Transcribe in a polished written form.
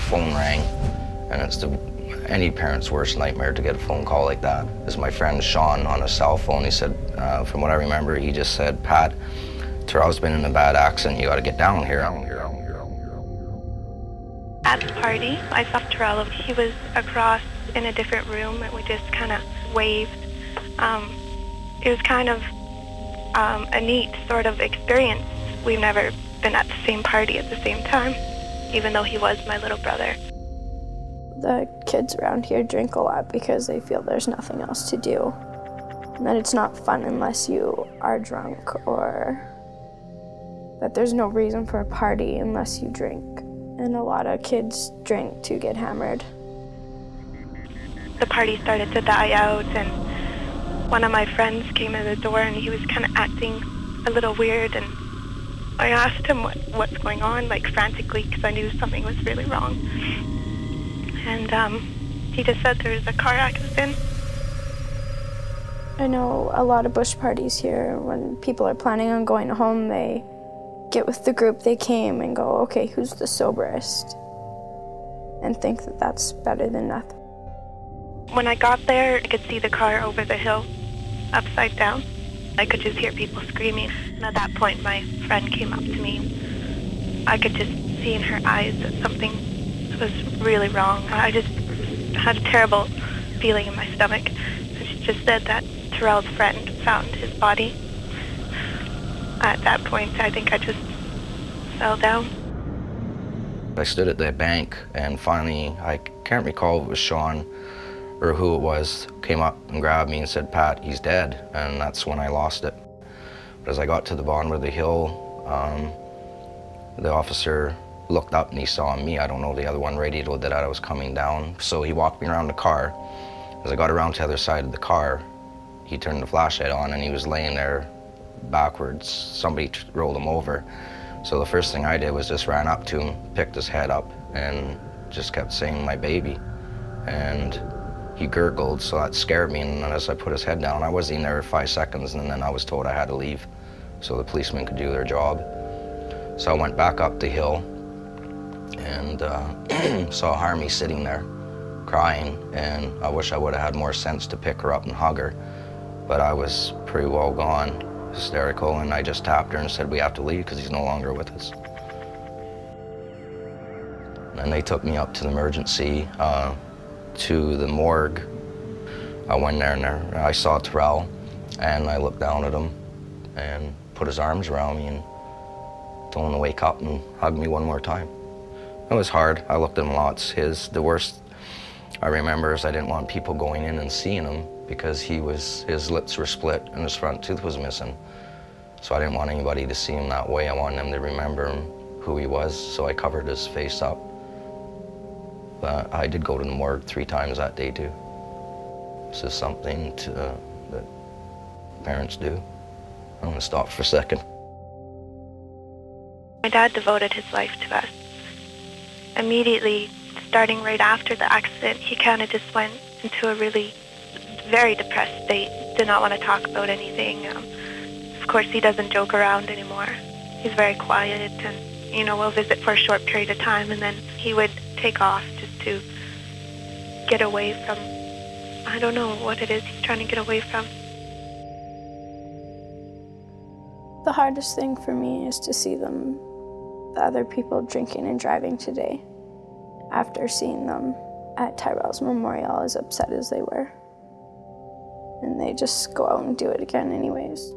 phone rang, and it's any parent's worst nightmare to get a phone call like that. It's my friend Sean on his cell phone. He said, from what I remember, he just said, "Pat, Terrell's been in a bad accident. You got to get down here." At the party, I saw Terrell. He was across in a different room, and we just kind of waved. It was kind of a neat sort of experience. We've never been at the same party at the same time, even though he was my little brother. The kids around here drink a lot because they feel there's nothing else to do, and that it's not fun unless you are drunk, or that there's no reason for a party unless you drink. And a lot of kids drink to get hammered. The party started to die out, and one of my friends came in the door, and he was kind of acting a little weird, and I asked him what's going on, like frantically, because I knew something was really wrong. And he just said there's a car accident. I know a lot of bush parties here, when people are planning on going home, they get with the group they came and go, okay, who's the soberest? And think that that's better than nothing. When I got there, I could see the car over the hill, upside down. I could just hear people screaming. And at that point, my friend came up to me. I could just see in her eyes that something was really wrong. I just had a terrible feeling in my stomach. And she just said that Terrell's friend found his body. At that point, I think I just fell down. I stood at the bank, and finally, I can't recall if it was Sean or who it was, came up and grabbed me and said, "Pat, he's dead." And that's when I lost it. But as I got to the bottom of the hill, the officer looked up and he saw me. I don't know, the other one radioed that I was coming down. So he walked me around the car. As I got around to the other side of the car, he turned the flashlight on, and he was laying there backwards. Somebody rolled him over. So the first thing I did was just ran up to him, picked his head up, and just kept saying, "My baby." And he gurgled, so that scared me. And as I put his head down, I wasn't in there 5 seconds, and then I was told I had to leave so the policemen could do their job. So I went back up the hill and saw Harmony sitting there crying, and I wish I would have had more sense to pick her up and hug her, but I was pretty well gone, hysterical, and I just tapped her and said, "We have to leave because he's no longer with us." And they took me up to the emergency, to the morgue. I went there and I saw Terrell, and I looked down at him and put his arms around me and told him to wake up and hug me one more time. It was hard. I looked at him lots. The worst I remember is I didn't want people going in and seeing him because his lips were split and his front tooth was missing. So I didn't want anybody to see him that way. I wanted them to remember who he was, so I covered his face up. But I did go to the morgue 3 times that day too. This is something that parents do. I'm gonna stop for a second. My dad devoted his life to us. Immediately, starting right after the accident, he kind of just went into a really very depressed state. Did not want to talk about anything. Of course, he doesn't joke around anymore. He's very quiet, and we'll visit for a short period of time, and then he would take off just to get away from, I don't know what it is he's trying to get away from. The hardest thing for me is to see the other people drinking and driving today, after seeing them at Tyrell's memorial as upset as they were. And they just go out and do it again anyways.